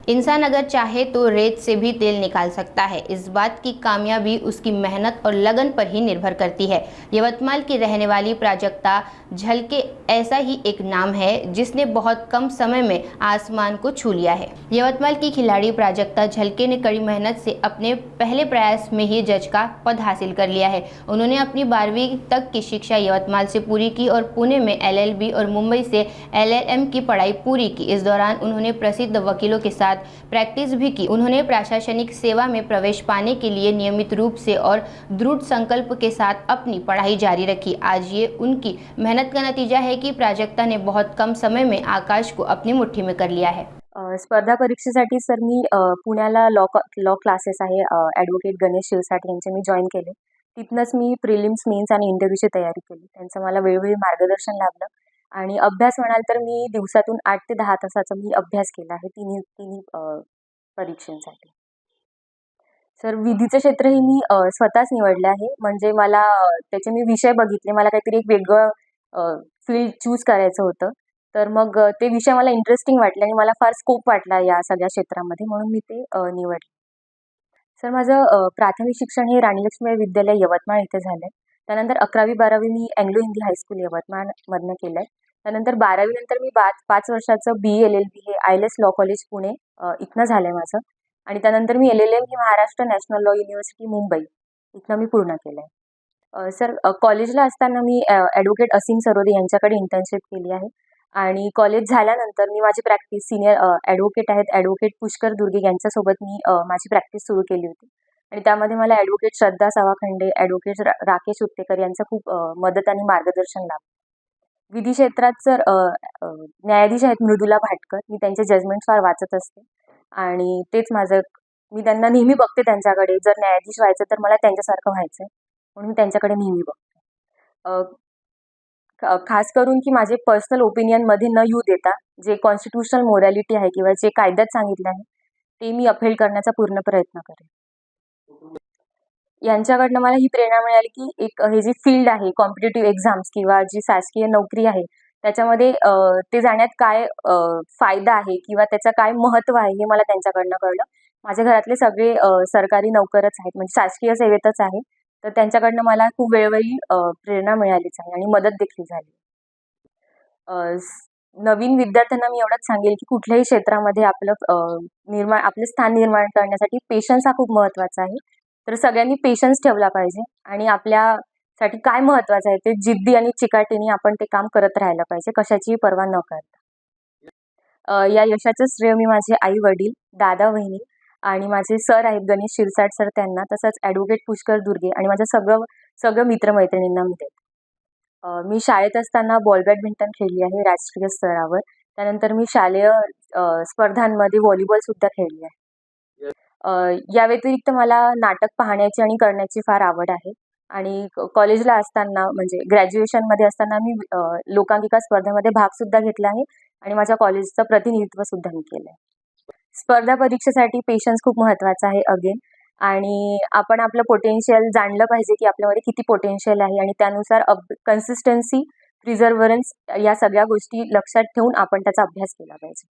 इंसान अगर चाहे तो रेत से भी तेल निकाल सकता है। इस बात की कामयाबी उसकी मेहनत और लगन पर ही निर्भर करती है। यवतमाल की रहने वाली प्राजक्ता झलके ऐसा ही एक नाम है जिसने बहुत कम समय में आसमान को छू लिया है। यवतमाल की खिलाड़ी प्राजक्ता झलके ने कड़ी मेहनत से अपने पहले प्रयास में ही जज का पद हासिल कर लिया है। उन्होंने अपनी 12वीं तक की शिक्षा यवतमाल से पूरी की और पुणे में LLB और मुंबई से LLM की पढ़ाई पूरी की। इस दौरान उन्होंने प्रसिद्ध वकीलों के साथ प्रैक्टिस भी की। उन्होंने प्रशासनिक सेवा में प्रवेश पाने के लिए नियमित रूप से और दृढ़ संकल्प के साथ अपनी पढ़ाई जारी रखी। आज ये उनकी मेहनत का नतीजा है कि प्राजक्ता ने बहुत कम समय में आकाश को अपनी मुट्ठी में कर लिया है। स्पर्धा परीक्षेसाठी सर मी पुण्याला लॉ क्लासेस आहे ॲडव्होकेट गणेश शिरसाट यांचे मी जॉईन केले. तिथनंच मी प्रिलिम्स, मेन्स आणि इंटरव्ह्यूची तयारी केली. त्यांचं मला वेळोवेळी मार्गदर्शन लाभलं आणि अभ्यास म्हणाल तर मी दिवसातून 8 ते 10 तासाचा मी अभ्यास केला आहे तिन्ही तिन्ही परीक्षांसाठी. सर विधीचं क्षेत्रही मी स्वतःच निवडलं आहे. म्हणजे मला त्याचे मी विषय बघितले. मला काहीतरी एक वेगळं फील्ड चूज करायचं होतं. तर मग ते विषय मला इंटरेस्टिंग वाटले आणि मला फार स्कोप वाटला या सगळ्या क्षेत्रामध्ये म्हणून मी ते निवडले. सर माझं प्राथमिक शिक्षण हे राणी लक्ष्मीबाई विद्यालय यवतमाळ इथे झालं आहे. त्यानंतर 11वी-12वी मी अँग्लो हिंदी हायस्कूल यवतमाळमधनं केलं आहे. त्यानंतर 12वी नंतर मी 5 वर्षाचं BE LLB हे ILS लॉ कॉलेज पुणे इथनं झालं आहे माझं आणि त्यानंतर मी LLM ही Maharashtra national law university Mumbai इथनं मी पूर्ण केलं आहे. सर कॉलेजला असताना मी ॲडव्होकेट असीम सरोदे यांच्याकडे इंटर्नशिप केली आहे आणि कॉलेज झाल्यानंतर मी माझी प्रॅक्टिस सीनियर ॲडव्होकेट आहेत ॲडव्होकेट पुष्कर दुर्गे यांच्यासोबत मी माझी प्रॅक्टिस सुरू केली होती आणि त्यामध्ये मला ॲडव्होकेट श्रद्धा सवाखंडे, ॲडव्होकेट राकेश उत्तेकर यांचं खूप मदत आणि मार्गदर्शन लाभलं. विधी क्षेत्रात सर न्यायाधीश आहेत मृदुला भाटकर. मी त्यांचे जजमेंट्स फार वाचत असते आणि तेच माझं मी त्यांना नेहमी बघते त्यांच्याकडे. जर न्यायाधीश व्हायचं तर मला त्यांच्यासारखं व्हायचं आहे म्हणून मी त्यांच्याकडे नेहमी बघते. खास करून की माझे पर्सनल ओपिनियनमध्ये न येऊ देता जे कॉन्स्टिट्यूशनल मोरॅलिटी आहे किंवा जे कायद्यात सांगितलं आहे ते मी अपहेल करण्याचा पूर्ण प्रयत्न करेन. यांच्याकडनं मला ही प्रेरणा मिळाली की एक हे जी फील्ड आहे कॉम्पिटिटिव्ह एक्झाम्स किंवा जी शासकीय नोकरी आहे त्याच्यामध्ये ते जाण्यात काय फायदा आहे किंवा त्याचं काय महत्त्व आहे हे मला त्यांच्याकडनं कळलं. माझ्या घरातले सगळे सरकारी नोकरच आहेत म्हणजे शासकीय सेवेतच आहे. तर त्यांच्याकडनं मला खूप वेळोवेळी प्रेरणा मिळालीच आहे आणि मदत देखील झाली. नवीन विद्यार्थ्यांना मी एवढंच सांगेल की कुठल्याही क्षेत्रामध्ये आपलं स्थान निर्माण करण्यासाठी पेशन्स हा खूप महत्त्वाचा आहे. तर सगळ्यांनी पेशन्स ठेवला पाहिजे आणि आपल्यासाठी काय महत्त्वाचं आहे ते जिद्दी आणि चिकाटीने आपण ते काम करत राहायला पाहिजे कशाचीही पर्वा न करता. या यशाचं श्रेय मी माझे आई वडील, दादा वहिनी आणि माझे सर आहेत गणेश शिरसाट सर त्यांना तसंच ॲडव्होकेट पुष्कर दुर्गे आणि माझं सगळं मित्रमैत्रिणींना मी देते. मी शाळेत असताना बॉल बॅडमिंटन खेळली आहे राष्ट्रीय स्तरावर. त्यानंतर मी शालेय स्पर्धांमध्ये व्हॉलीबॉलसुद्धा खेळली आहे. या व्यतिरिक्त मला नाटक पाहण्याची आणि करण्याची फार आवड आहे आणि कॉलेजला असताना म्हणजे ग्रॅज्युएशनमध्ये असताना मी लोकांकिका स्पर्धेमध्ये भागसुद्धा घेतला आहे आणि माझ्या कॉलेजचं प्रतिनिधित्वसुद्धा मी केलं आहे. स्पर्धा परीक्षेसाठी पेशन्स खूप महत्त्वाचा आहे अगेन आणि आपण आपलं पोटेन्शियल जाणलं पाहिजे की आपल्यामध्ये किती पोटेन्शियल आहे आणि त्यानुसार कन्सिस्टन्सी, प्रिझर्व्हरन्स या सगळ्या गोष्टी लक्षात ठेवून आपण त्याचा अभ्यास केला पाहिजे.